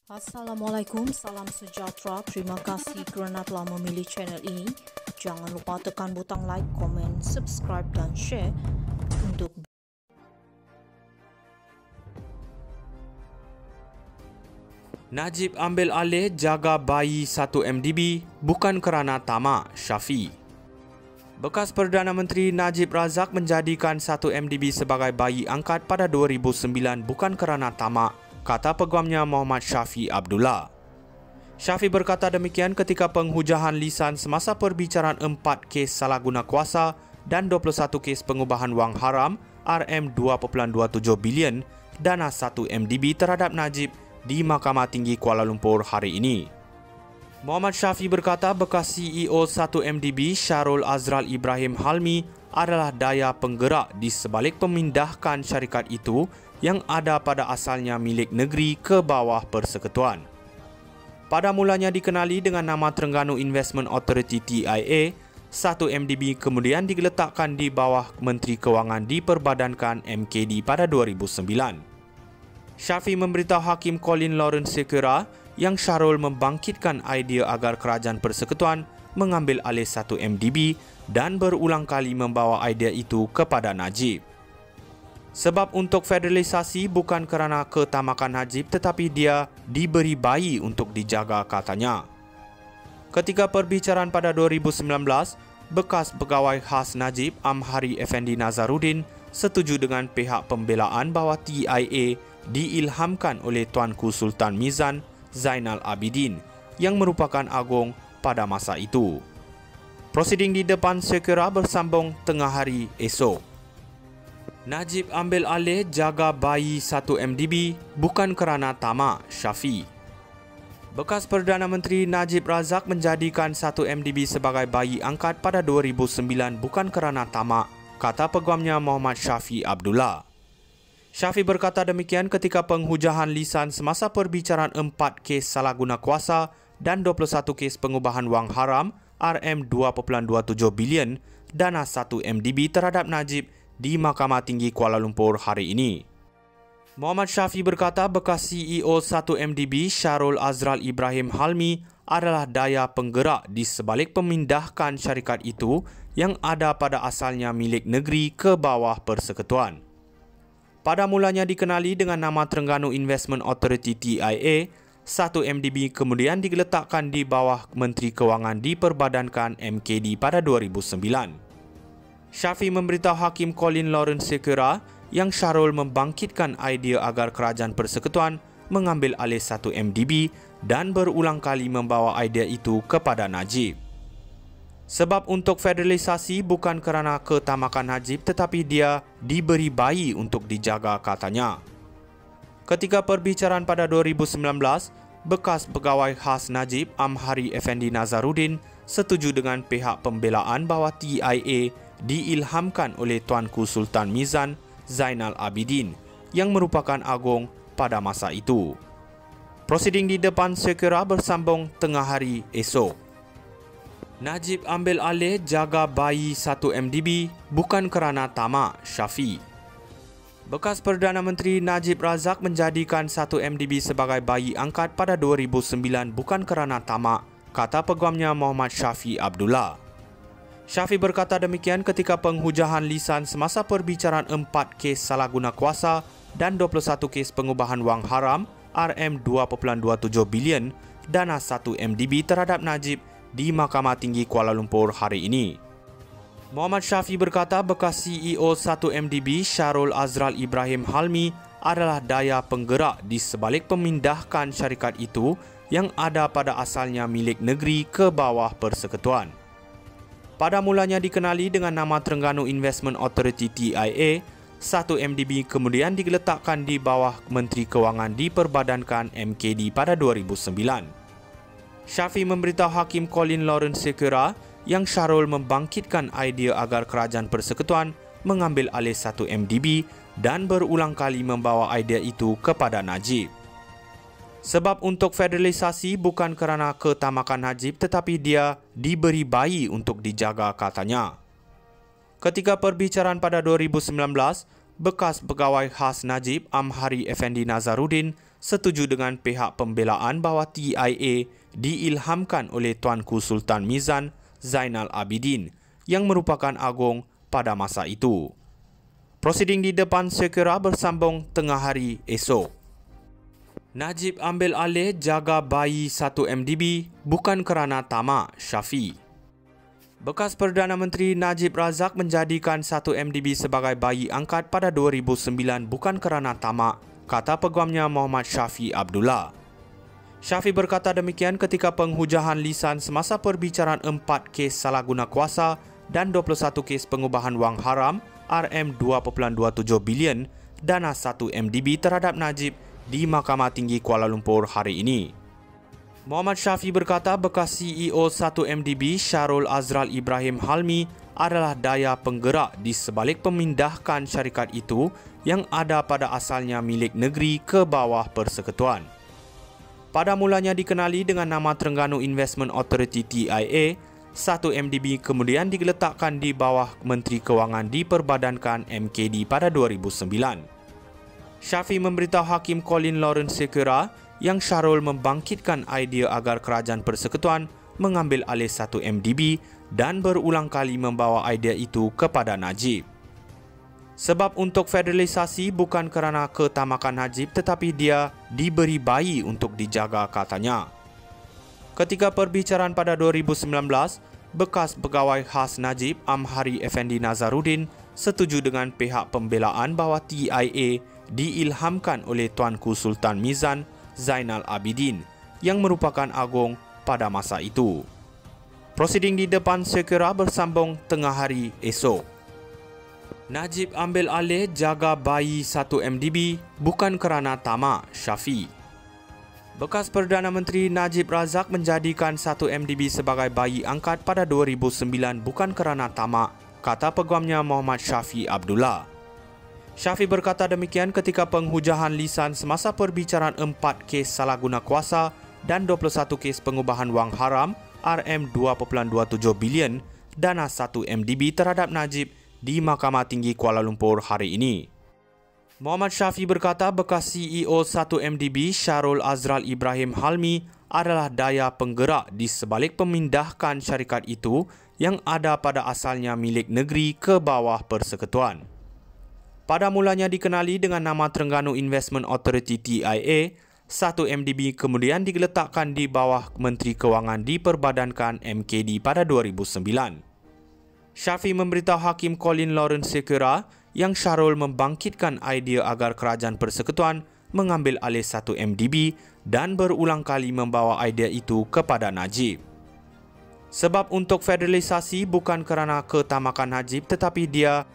Assalamualaikum, salam sejahtera. Terima kasih kerana telah memilih channel ini. Jangan lupa tekan butang like, komen, subscribe dan share untuk Najib ambil alih jaga bayi 1 MDB bukan kerana tamak, Syafi. Bekas Perdana Menteri Najib Razak menjadikan 1 MDB sebagai bayi angkat pada 2009 bukan kerana tamak, kata peguamnya Muhammad Syafi Abdullah. Syafi berkata demikian ketika penghujahan lisan semasa perbicaraan 4 kes salah guna kuasa dan 21 kes pengubahan wang haram RM2.27 bilion dana 1 MDB terhadap Najib di Mahkamah Tinggi Kuala Lumpur hari ini. Muhammad Syafi berkata bekas CEO 1 MDB Syarul Azral Ibrahim Halmi adalah daya penggerak di sebalik pemindahkan syarikat itu yang ada pada asalnya milik negeri ke bawah persekutuan. Pada mulanya dikenali dengan nama Terengganu Investment Authority TIA, 1 MDB kemudian diletakkan di bawah Menteri Kewangan diperbadankan MKD pada 2009. Syafi memberitahu Hakim Colin Lawrence Sekera yang Syarul membangkitkan idea agar kerajaan persekutuan mengambil alih 1 MDB dan berulang kali membawa idea itu kepada Najib. Sebab untuk federalisasi bukan kerana ketamakan Najib tetapi dia diberi bayi untuk dijaga, katanya. Ketika perbicaraan pada 2019, bekas pegawai khas Najib Amhari Effendi Nazaruddin setuju dengan pihak pembelaan bahawa TIA diilhamkan oleh Tuanku Sultan Mizan Zainal Abidin yang merupakan agung pada masa itu. Prosiding di depan Sekera bersambung tengah hari esok. Najib ambil alih jaga bayi 1 MDB bukan kerana tamak, Syafi. Bekas Perdana Menteri Najib Razak menjadikan 1 MDB sebagai bayi angkat pada 2009 bukan kerana tamak, kata peguamnya Muhammad Syafi Abdullah. Syafi berkata demikian ketika penghujahan lisan semasa perbicaraan 4 kes salah guna kuasa dan 21 kes pengubahan wang haram RM2.27 bilion dana 1 MDB terhadap Najib di Mahkamah Tinggi Kuala Lumpur hari ini. Muhammad Syafi berkata bekas CEO 1 MDB Syarul Azral Ibrahim Halmi adalah daya penggerak di sebalik pemindahkan syarikat itu yang ada pada asalnya milik negeri ke bawah persekutuan. Pada mulanya dikenali dengan nama Terengganu Investment Authority TIA, 1 MDB kemudian diletakkan di bawah Menteri Kewangan diperbadankan MKD pada 2009. Syafi memberitahu Hakim Colin Lawrence Sekera yang Syarul membangkitkan idea agar kerajaan persekutuan mengambil alih 1 MDB dan berulang kali membawa idea itu kepada Najib. Sebab untuk federalisasi bukan kerana ketamakan Najib tetapi dia diberi bayi untuk dijaga, katanya. Ketika perbicaraan pada 2019, bekas pegawai khas Najib Amhari Effendi Nazaruddin setuju dengan pihak pembelaan bahawa TIA diilhamkan oleh Tuanku Sultan Mizan Zainal Abidin yang merupakan agung pada masa itu. Prosiding di depan Sekera bersambung tengah hari esok. Najib ambil alih jaga bayi 1 MDB bukan kerana tamak, Syafi. Bekas Perdana Menteri Najib Razak menjadikan 1 MDB sebagai bayi angkat pada 2009 bukan kerana tamak, kata peguamnya Muhammad Syafi Abdullah. Syafi berkata demikian ketika penghujahan lisan semasa perbicaraan 4 kes salah guna kuasa dan 21 kes pengubahan wang haram RM2.27 bilion dana 1 MDB terhadap Najib di Mahkamah Tinggi Kuala Lumpur hari ini. Muhammad Syafi berkata bekas CEO 1 MDB Syarul Azral Ibrahim Halmi adalah daya penggerak di sebalik pemindahkan syarikat itu yang ada pada asalnya milik negeri ke bawah persekutuan. Pada mulanya dikenali dengan nama Terengganu Investment Authority TIA, 1 MDB kemudian diletakkan di bawah Menteri Kewangan diperbadankan MKD pada 2009. Syafi memberitahu Hakim Colin Lawrence Sekera yang Syarul membangkitkan idea agar kerajaan persekutuan mengambil alih 1 MDB dan berulang kali membawa idea itu kepada Najib. Sebab untuk federalisasi bukan kerana ketamakan Najib tetapi dia diberi bayi untuk dijaga, katanya. Ketika perbicaraan pada 2019, bekas pegawai khas Najib Amhari Effendi Nazaruddin setuju dengan pihak pembelaan bahawa TIA diilhamkan oleh Tuanku Sultan Mizan Zainal Abidin yang merupakan agung pada masa itu. Prosiding di depan Sekura bersambung tengah hari esok. Najib ambil alih jaga bayi 1 MDB bukan kerana tamak, Syafi. Bekas Perdana Menteri Najib Razak menjadikan 1 MDB sebagai bayi angkat pada 2009 bukan kerana tamak, kata peguamnya Muhammad Syafi Abdullah. Syafi berkata demikian ketika penghujahan lisan semasa perbicaraan 4 kes salah guna kuasa dan 21 kes pengubahan wang haram RM2.27 bilion dana 1 MDB terhadap Najib di Mahkamah Tinggi Kuala Lumpur hari ini. Muhammad Syafi berkata bekas CEO 1 MDB Syarul Azral Ibrahim Halmi adalah daya penggerak di sebalik pemindahkan syarikat itu yang ada pada asalnya milik negeri ke bawah persekutuan. Pada mulanya dikenali dengan nama Terengganu Investment Authority TIA, 1 MDB kemudian diletakkan di bawah Menteri Kewangan diperbadankan MKD pada 2009. Syafi memberitahu Hakim Colin Lawrence Sekura yang Syarul membangkitkan idea agar kerajaan persekutuan mengambil alih 1 MDB dan berulang kali membawa idea itu kepada Najib. Sebab untuk federalisasi bukan kerana ketamakan Najib tetapi dia diberi bayi untuk dijaga, katanya. Ketika perbicaraan pada 2019, bekas pegawai khas Najib Amhari Effendi Nazaruddin setuju dengan pihak pembelaan bahawa TIA diilhamkan oleh Tuanku Sultan Mizan Zainal Abidin yang merupakan agung pada masa itu. Prosiding di depan Sekura bersambung tengah hari esok. Najib ambil alih jaga bayi 1 MDB bukan kerana tamak, Syafi. Bekas Perdana Menteri Najib Razak menjadikan 1 MDB sebagai bayi angkat pada 2009 bukan kerana tamak, kata peguamnya Muhammad Syafi Abdullah. Syafi berkata demikian ketika penghujahan lisan semasa perbicaraan 4 kes salah guna kuasa dan 21 kes pengubahan wang haram RM2.27 bilion dana 1 MDB terhadap Najib di Mahkamah Tinggi Kuala Lumpur hari ini. Muhammad Syafi berkata bekas CEO 1 MDB Syarul Azral Ibrahim Halmi adalah daya penggerak di sebalik pemindahkan syarikat itu yang ada pada asalnya milik negeri ke bawah persekutuan. Pada mulanya dikenali dengan nama Terengganu Investment Authority TIA, 1 MDB kemudian diletakkan di bawah Menteri Kewangan diperbadankan MKD pada 2009. Syafi memberitahu Hakim Colin Lawrence Sekura yang Syarul membangkitkan idea agar kerajaan persekutuan mengambil alih 1 MDB dan berulang kali membawa idea itu kepada Najib. Sebab untuk federalisasi bukan kerana ketamakan Najib tetapi dia